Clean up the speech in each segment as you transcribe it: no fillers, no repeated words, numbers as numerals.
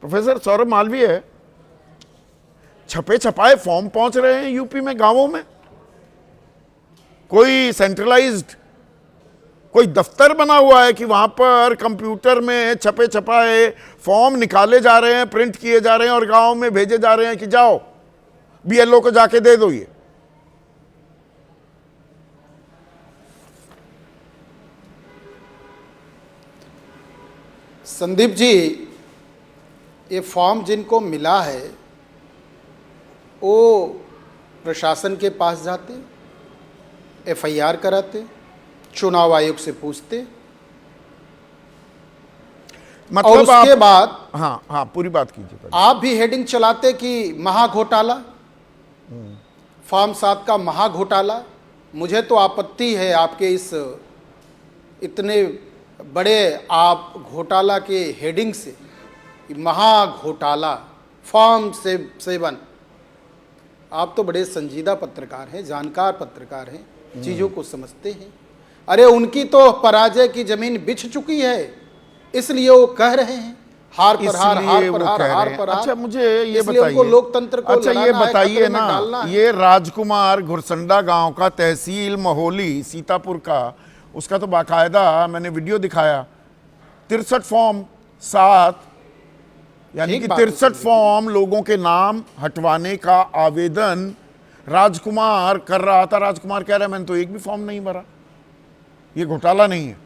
Professor Saurabh Malviya, छपे छपाए form पहुंच रहे हैं यूपी में, गांवों में। कोई सेंट्रलाइज्ड कोई दफ्तर बना हुआ है कि वहां पर कंप्यूटर में छपे छपाए फॉर्म निकाले जा रहे हैं, प्रिंट किए जा रहे हैं और गांव में भेजे जा रहे हैं कि जाओ बीएलओ को जाके दे दो। ये संदीप जी, ये फॉर्म जिनको मिला है वो प्रशासन के पास जाते, एफआईआर कराते, चुनाव आयोग से पूछते, मतलब और उसके बाद हाँ पूरी बात कीजिए। आप भी हेडिंग चलाते कि महाघोटाला, फॉर्म 7 का महाघोटाला। मुझे तो आपत्ति है आपके इस इतने बड़े आप घोटाला के हेडिंग से, महाघोटाला, फॉर्म 7। आप तो बड़े संजीदा पत्रकार हैं, जानकार पत्रकार हैं, चीज़ों को समझते हैं। अरे उनकी तो पराजय की जमीन बिछ चुकी है, इसलिए वो कह रहे हैं हार पर हार, हार पर हार, हार पर हार। अच्छा मुझे ये बताइए, लोकतंत्र को अच्छा ये बताइए ना, ये राजकुमार घुरसंडा गांव का, तहसील महोली सीतापुर का, उसका तो बाकायदा मैंने वीडियो दिखाया। 63 फॉर्म 7, यानी कि 63 फॉर्म लोगों के नाम हटवाने का आवेदन राजकुमार कर रहा था। राजकुमार कह रहा है मैंने तो एक भी फॉर्म नहीं भरा। ये घोटाला नहीं है,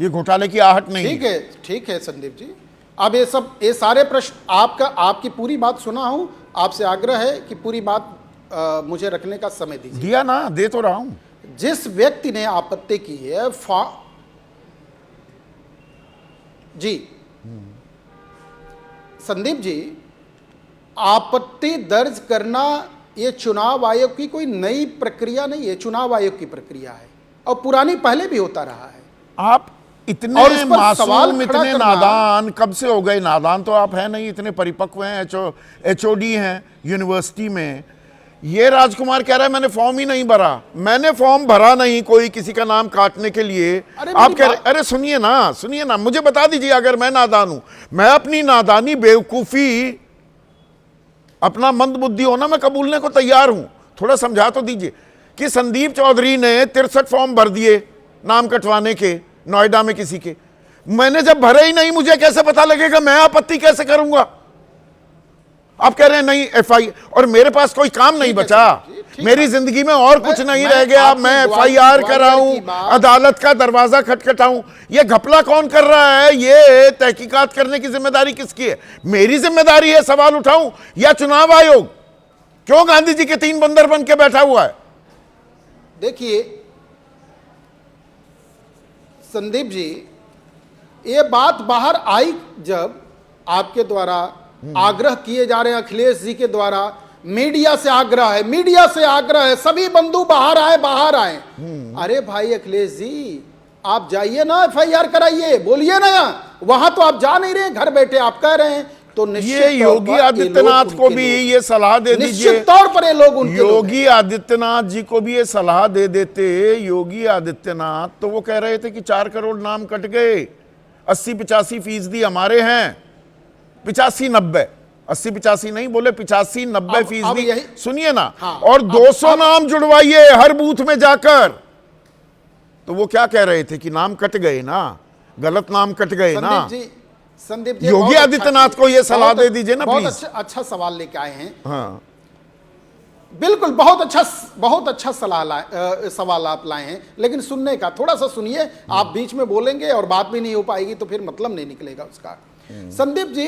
ये घोटाले की आहट नहीं है। ठीक है संदीप जी, अब ये सारे प्रश्न आपकी पूरी बात सुना हूं। आपसे आग्रह है कि पूरी बात मुझे रखने का समय दीजिए। दिया ना, दे तो रहा हूं। जिस व्यक्ति ने आपत्ति की है जी संदीप जी, आपत्ति दर्ज करना ये चुनाव आयोग की कोई नई प्रक्रिया नहीं है, चुनाव आयोग की प्रक्रिया है और पुरानी पहले भी होता रहा है। आप इतने मासूम, इतने नादान कब से हो गए? नादान तो आप हैं नहीं, इतने परिपक्व हैं, एचओडी हैं यूनिवर्सिटी में। ये राजकुमार कह रहा है मैंने फॉर्म ही नहीं भरा। मैंने फॉर्म भरा नहीं कोई किसी का नाम काटने के लिए। आप कह रहे, अरे सुनिए ना, मुझे बता दीजिए अगर मैं नादान हूं। मैं अपनी नादानी, बेवकूफी, अपना मंदबुद्धि होना मैं कबूलने को तैयार हूं। थोड़ा समझा तो दीजिए कि संदीप चौधरी ने 63 फॉर्म भर दिए नाम कटवाने के, नोएडा में किसी के। मैंने जब भरे ही नहीं, मुझे कैसे पता लगेगा? मैं आपत्ति कैसे करूंगा? आप कह रहे हैं नहीं एफआई, और मेरे पास कोई काम नहीं बचा, मेरी जिंदगी में और कुछ नहीं रह गया। मैं एफआईआर कराऊं, अदालत का दरवाजा खटखटाऊं, ये घपला कौन कर रहा है? ये तहकीकात करने की जिम्मेदारी किसकी है? मेरी जिम्मेदारी है सवाल उठाऊं या चुनाव आयोग? क्यों गांधी जी के 3 बंदर बन के बैठा हुआ है? देखिए संदीप जी, ये बात बाहर आई जब आपके द्वारा आग्रह किए जा रहे हैं, अखिलेश जी के द्वारा मीडिया से आग्रह है, सभी बंधु बाहर आए। अरे भाई अखिलेश जी, आप जाइए ना, एफआईआर कराइए, बोलिए ना। वहां तो आप जा नहीं रहे, घर बैठे आप कह रहे हैं। तो ये योगी आदित्यनाथ को भी ये सलाह दे दीजिए, निश्चित तौर पर ये लोग उनके योगी आदित्यनाथ जी को भी ये सलाह दे देते। योगी आदित्यनाथ तो वो कह रहे थे कि 4 करोड़ नाम कट गए, 80-85% हमारे हैं। 85-90, 80-85 नहीं बोले, 85-90%। सुनिए ना, और 200 नाम जुड़वाइए हर बूथ में जाकर। तो वो क्या कह रहे थे कि नाम कट गए ना, गलत नाम कट गए ना। संदीप जी, योगी आदित्यनाथ को यह सलाह दे दीजिए ना प्लीज। बहुत अच्छा सवाल लेके आए हैं। हाँ बिल्कुल, बहुत अच्छा सवाल आप लाए हैं, लेकिन सुनने का थोड़ा सा सुनिए। आप बीच में बोलेंगे और बात भी नहीं हो पाएगी तो फिर मतलब नहीं निकलेगा उसका। संदीप जी,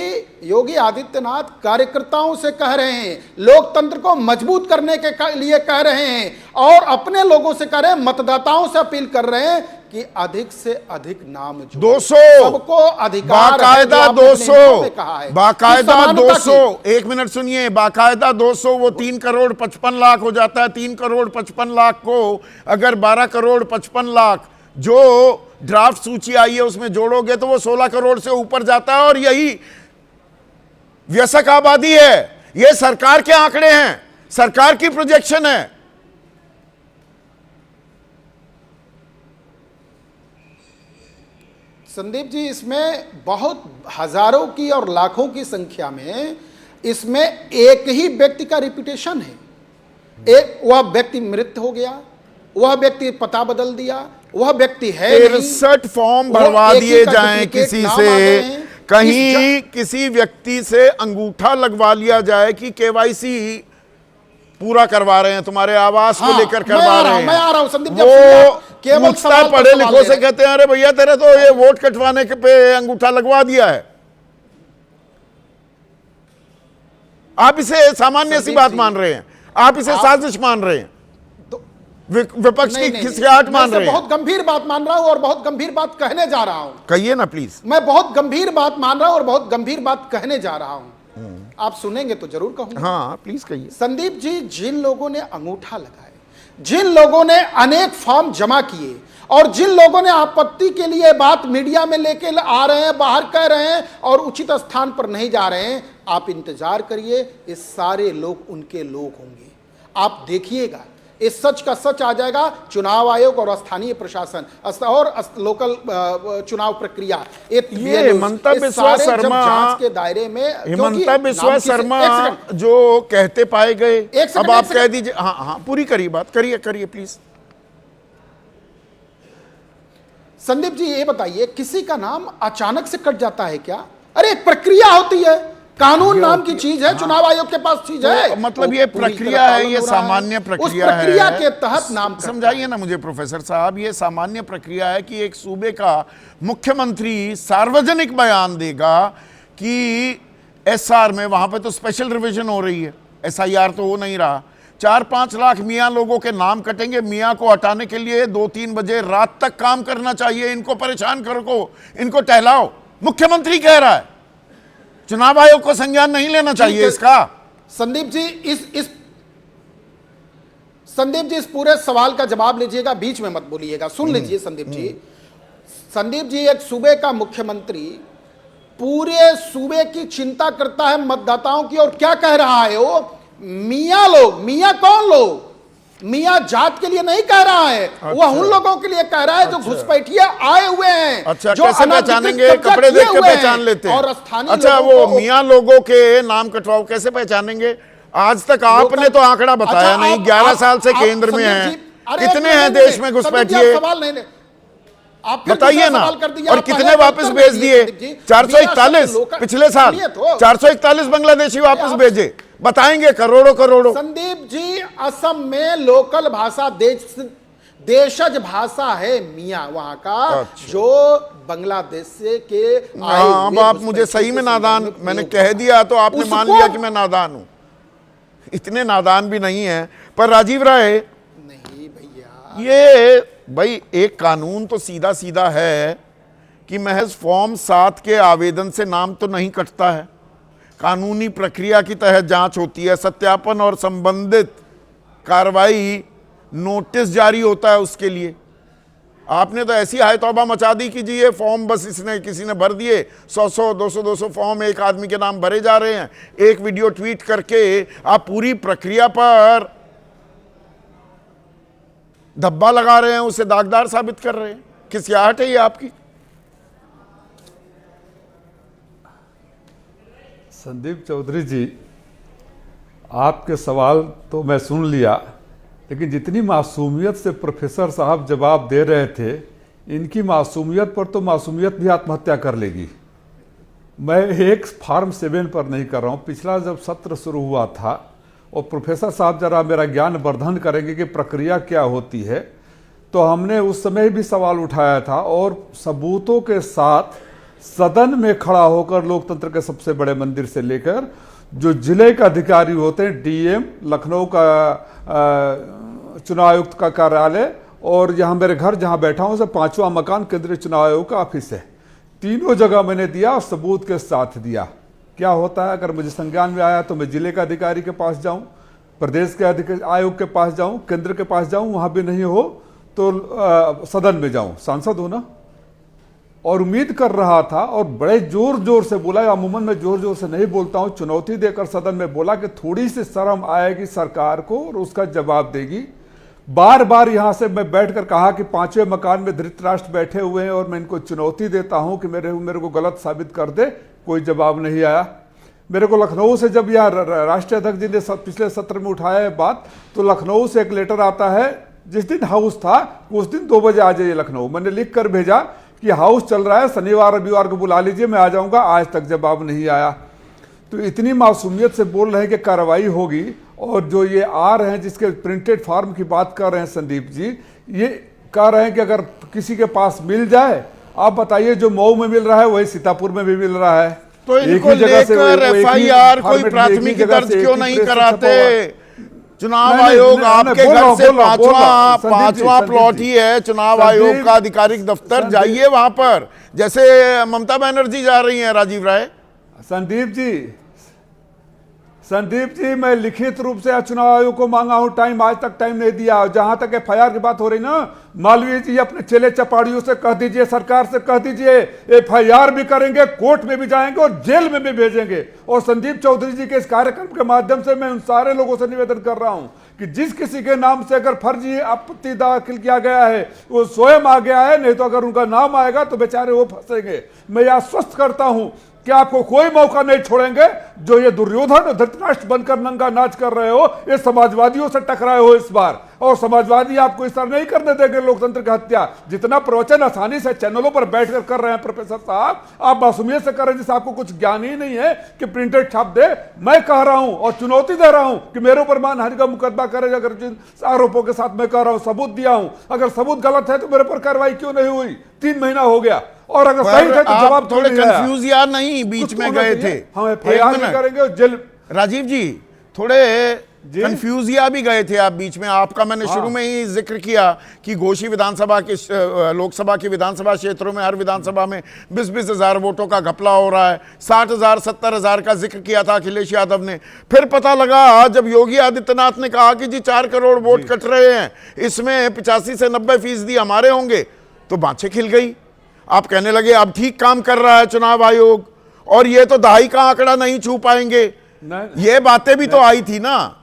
योगी आदित्यनाथ कार्यकर्ताओं से कह रहे हैं, लोकतंत्र को मजबूत करने के लिए कह रहे हैं, और अपने लोगों से कह रहे हैं, मतदाताओं से अपील कर रहे हैं कि अधिक से अधिक नाम 200 सबको अधिकार, बाकायदा 200 एक मिनट सुनिए, बाकायदा 200, वो 3 करोड़ 55 लाख हो जाता है। 3 करोड़ 55 लाख को अगर 12 करोड़ 55 लाख जो ड्राफ्ट सूची आई है उसमें जोड़ोगे तो वो 16 करोड़ से ऊपर जाता है। और यही व्यस्क आबादी है। ये सरकार के आंकड़े हैं, सरकार की प्रोजेक्शन है। संदीप जी, इसमें बहुत हजारों की और लाखों की संख्या में इसमें एक ही व्यक्ति का रिपीटेशन है। एक वह व्यक्ति मृत हो गया, वह व्यक्ति पता बदल दिया, वह व्यक्ति है 63 फॉर्म भरवा दिए जाएं किसी से, कहीं किसी व्यक्ति से अंगूठा लगवा लिया जाए कि केवाईसी पूरा करवा रहे हैं, तुम्हारे आवास को लेकर करवा रहे हैं। मैं आ रहा हूं संदीप जी, वो केवल पूछता पढ़े लिखों से कहते हैं अरे भैया तेरे तो ये वोट कटवाने के पे अंगूठा लगवा दिया है। आप इसे सामान्य सी बात मान रहे हैं, आप इसे साजिश मान रहे हैं, विपक्ष की खिसियाहट मान रहे हैं। बहुत गंभीर बात मान रहा हूं और बहुत गंभीर बात कहने जा रहा हूं। कहिए ना प्लीज। मैं बहुत गंभीर बात मान रहा हूं और बहुत गंभीर बात कहने जा रहा हूं, आप सुनेंगे तो जरूर कहूंगा। हाँ प्लीज कहिए। संदीप जी, जिन लोगों ने अंगूठा लगाए, जिन लोगों ने अनेक फॉर्म जमा किए और जिन लोगों ने आपत्ति के लिए बात मीडिया में लेके आ रहे हैं, बाहर कह रहे हैं और उचित स्थान पर नहीं जा रहे हैं, आप इंतजार करिए, ये सारे लोग उनके लोग होंगे। आप देखिएगा, इस सच का सच आ जाएगा। चुनाव आयोग और स्थानीय प्रशासन और लोकल चुनाव प्रक्रिया, ये हिमंता बिस्वा शर्मा जांच के दायरे में, हिमंता बिस्वा शर्मा जो कहते पाए गए, अब आप कह दीजिए। हाँ हाँ पूरी करिए बात, करिए करिए प्लीज। संदीप जी ये बताइए, किसी का नाम अचानक से कट जाता है क्या? अरे एक प्रक्रिया होती है, कानून नाम की चीज है, चुनाव आयोग के पास चीज है। तो मतलब ये प्रक्रिया है, ये सामान्य प्रक्रिया है। उस प्रक्रिया के तहत नाम समझाइए ना मुझे प्रोफेसर साहब, ये सामान्य प्रक्रिया है कि एक सूबे का मुख्यमंत्री सार्वजनिक बयान देगा कि एसआर में, वहां पे तो स्पेशल रिवीजन हो रही है, एसआईआर तो हो नहीं रहा, 4-5 लाख मियाँ लोगों के नाम कटेंगे। मियाँ को हटाने के लिए 2-3 बजे रात तक काम करना चाहिए। इनको परेशान करो, इनको टहलाओ। मुख्यमंत्री कह रहा है, चुनाव आयोग को संज्ञान नहीं लेना चाहिए इसका। संदीप जी इस पूरे सवाल का जवाब लीजिएगा, बीच में मत बोलिएगा, सुन लीजिए संदीप जी, एक सूबे का मुख्यमंत्री पूरे सूबे की चिंता करता है, मतदाताओं की, और क्या कह रहा है वो? मियाँ लोग, मियाँ कौन लोग? मियाँ जात के लिए नहीं कह रहा है। अच्छा। वह उन लोगों के लिए कह रहा है जो घुसपैठिया आए हुए हैं। अच्छा, जो कैसे पहचानेंगे? कपड़े देख के पहचान लेते हैं। और स्थानीय अच्छा, वो मियाँ लोगों के नाम कटवाओ, कैसे पहचानेंगे? आज तक आपने तो आंकड़ा बताया नहीं। 11 साल से केंद्र में है, कितने हैं देश में घुसपैठिए? बताइए ना। और कितने वापस भेज दिए? 441 पिछले साल, 441 बांग्लादेशी वापस भेजे। बताएंगे करोड़ों। संदीप जी, असम में लोकल भाषा देशज भाषा है मियाँ वहां का। अच्छा। जो बांग्लादेश से के अब आप मुझे सही में नादान, मैंने कह दिया तो आपने मान लिया कि मैं नादान हूं। इतने नादान भी नहीं है। पर राजीव राय, नहीं भैया, ये भाई एक कानून तो सीधा सीधा है कि महज फॉर्म 7 के आवेदन से नाम तो नहीं कटता है। कानूनी प्रक्रिया की तहत जांच होती है, सत्यापन और संबंधित कार्रवाई, नोटिस जारी होता है उसके लिए। आपने तो ऐसी हाय तौबा मचा दी कि जी ये फॉर्म बस किसी ने भर दिए, 100 200 फॉर्म एक आदमी के नाम भरे जा रहे हैं। एक वीडियो ट्वीट करके आप पूरी प्रक्रिया पर धब्बा लगा रहे हैं, उसे दागदार साबित कर रहे हैं। खिसियाहट है ये आपकी। संदीप चौधरी जी, आपके सवाल तो मैं सुन लिया, लेकिन जितनी मासूमियत से प्रोफेसर साहब जवाब दे रहे थे, इनकी मासूमियत पर तो मासूमियत भी आत्महत्या कर लेगी। मैं एक फॉर्म 7 पर नहीं कर रहा हूँ। पिछला जब सत्र शुरू हुआ था, और प्रोफेसर साहब जरा मेरा ज्ञान वर्धन करेंगे कि प्रक्रिया क्या होती है, तो हमने उस समय भी सवाल उठाया था और सबूतों के साथ सदन में खड़ा होकर लोकतंत्र के सबसे बड़े मंदिर से लेकर जो जिले का अधिकारी होते हैं, डीएम, लखनऊ का चुनाव आयुक्त का कार्यालय, और यहाँ मेरे घर जहाँ बैठा हूँ, से 5वां मकान केंद्रीय चुनाव आयोग का ऑफिस है। तीनों जगह मैंने दिया और सबूत के साथ दिया। क्या होता है, अगर मुझे संज्ञान में आया तो मैं जिले का अधिकारी के पास जाऊँ, प्रदेश के आयोग के पास जाऊँ, केंद्र के पास जाऊँ, वहाँ भी नहीं हो तो सदन में जाऊँ, सांसद हो ना। और उम्मीद कर रहा था, और बड़े जोर जोर से बोला, अमूमन मैं जोर जोर से नहीं बोलता हूं, चुनौती देकर सदन में बोला कि थोड़ी सी शर्म आएगी सरकार को और उसका जवाब देगी। बार बार यहां से मैं बैठकर कहा कि पांचवें मकान में धृतराष्ट्र बैठे हुए हैं और मैं इनको चुनौती देता हूं कि मेरे को गलत साबित कर दे। कोई जवाब नहीं आया। मेरे को लखनऊ से जब यह राष्ट्रीय अध्यक्ष जी ने पिछले सत्र में उठाया है बात, तो लखनऊ से एक लेटर आता है, जिस दिन हाउस था उस दिन 2 बजे आ जाइए लखनऊ। मैंने लिख कर भेजा कि हाउस चल रहा है, शनिवार रविवार को बुला लीजिए, मैं आ जाऊंगा। आज तक जवाब नहीं आया। तो इतनी मासूमियत से बोल रहे हैं कि कार्रवाई होगी, और जो ये आ रहे हैं जिसके प्रिंटेड फॉर्म की बात कर रहे हैं संदीप जी, ये कह रहे हैं कि अगर किसी के पास मिल जाए, आप बताइए जो मऊ में मिल रहा है वही सीतापुर में भी मिल रहा है। तो इनको लेकर एफआईआर कोई प्राथमिकी दर्ज क्यों नहीं कराते? चुनाव आयोग आपके घर से पांचवा प्लॉट ही है, चुनाव आयोग का आधिकारिक दफ्तर, जाइए वहां पर, जैसे ममता बनर्जी जा रही हैं, राजीव राय। संदीप जी मैं लिखित रूप से चुनाव आयोग को मांगा हूं टाइम, आज तक टाइम नहीं दिया। जहां तक एफआईआर की बात हो रही ना, मालवीय जी अपने चेले चपाड़ियों से कह दीजिए, सरकार से कह दीजिए, एफआईआर भी करेंगे, कोर्ट में भी जाएंगे और जेल में भी भेजेंगे। और संदीप चौधरी जी के इस कार्यक्रम के माध्यम से मैं उन सारे लोगों से निवेदन कर रहा हूं कि जिस किसी के नाम से अगर फर्जी आपत्ति दाखिल किया गया है वो स्वयं आ गया है, नहीं तो अगर उनका नाम आएगा तो बेचारे वो फंसेंगे। मैं यह आश्वस्त करता हूं कि आपको कोई मौका नहीं छोड़ेंगे। जो ये दुर्योधन और धृतराष्ट्र बनकर नंगा नाच कर रहे हो, ये समाजवादियों से टकराए हो इस बार, और समाजवादी आपको इस तरह नहीं करने देंगे लोकतंत्र की हत्या। जितना प्रवचन आसानी से चैनलों पर बैठकर कर रहे हैं प्रोफेसर साहब, आप मासूमियत से कर रहे हैं जिससे आपको कुछ ज्ञान ही नहीं है कि प्रिंटेड छाप दे। मैं कह रहा हूं और चुनौती दे रहा हूं कि मेरे ऊपर मानहानि का मुकदमा करे, अगर जिन आरोपों के साथ मैं कह रहा हूं, सबूत दिया हूं, अगर सबूत गलत है तो मेरे पर कार्रवाई क्यों नहीं हुई? 3 महीना हो गया, और अगर सही थे तो जवाब थोड़े कंफ्यूज यार नहीं, बीच में गए थे। हम एफआईआर भी करेंगे और जेल। राजीव जी थोड़े कंफ्यूजिया भी गए थे आप बीच में। आपका मैंने शुरू में ही जिक्र किया कि घोषी विधानसभा के लोकसभा के विधानसभा क्षेत्रों में हर विधानसभा में 20-20 हजार वोटों का घपला हो रहा है। 60,000 70,000 का जिक्र किया था अखिलेश यादव ने। फिर पता लगा जब योगी आदित्यनाथ ने कहा कि जी 4 करोड़ वोट कट रहे हैं, इसमें 85 से 90% हमारे होंगे, तो बाँछें खिल गई। आप कहने लगे अब ठीक काम कर रहा है चुनाव आयोग, और ये तो दहाई का आंकड़ा नहीं छू पाएंगे। ये बातें भी तो आई थी ना।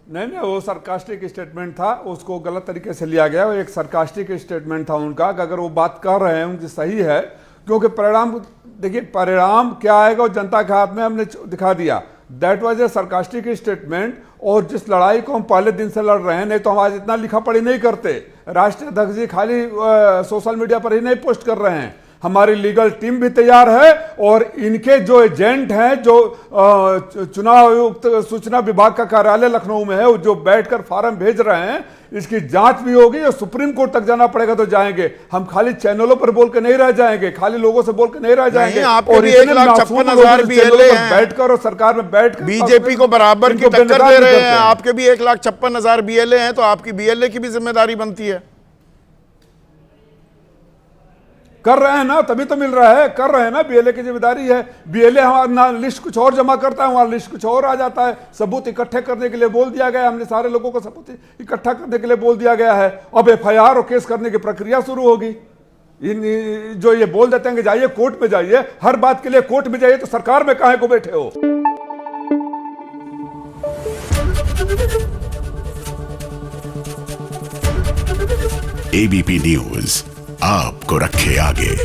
नहीं, वो सरकास्टिक स्टेटमेंट था, उसको गलत तरीके से लिया गया। वो एक सरकास्टिक स्टेटमेंट था उनका कि अगर वो बात कर रहे हैं उनकी सही है, क्योंकि परिणाम देखिए, परिणाम क्या आएगा वो जनता के हाथ में हमने दिखा दिया। That was a sarcastic statement. और जिस लड़ाई को हम पहले दिन से लड़ रहे हैं, नहीं तो हम आज इतना लिखा पढ़ी नहीं करते। राष्ट्रीय अध्यक्ष जी खाली सोशल मीडिया पर ही नहीं पोस्ट कर रहे हैं, हमारी लीगल टीम भी तैयार है, और इनके जो एजेंट हैं, जो चुनाव आयुक्त सूचना विभाग का कार्यालय लखनऊ में है, जो बैठकर फार्म भेज रहे हैं, इसकी जांच भी होगी और सुप्रीम कोर्ट तक जाना पड़ेगा तो जाएंगे। हम खाली चैनलों पर बोल के नहीं रह जाएंगे, खाली लोगों से बोल के नहीं रह जाएंगे। और 1,56,000 BLA हैं, बैठकर और सरकार में बैठकर बीजेपी को बराबर की टक्कर दे रहे हैं। आपके भी 1,56,000 BLA हैं, तो आपकी BLA की भी जिम्मेदारी बनती है। कर रहे हैं ना, तभी तो मिल रहा है। कर रहे हैं ना, बीएलए की जिम्मेदारी है। बीएलए हमारा लिस्ट कुछ और जमा करता है, हमारा लिस्ट कुछ और आ जाता है। सबूत इकट्ठे करने के लिए बोल दिया गया, हमने सारे लोगों को सबूत इकट्ठा करने के लिए बोल दिया गया है। अब एफआईआर और केस करने की प्रक्रिया शुरू होगी। जो ये बोल देते हैं कि जाइए कोर्ट में जाइए, हर बात के लिए कोर्ट में जाइए, तो सरकार में काहे को बैठे हो? एबीपी न्यूज आपको रखे आगे।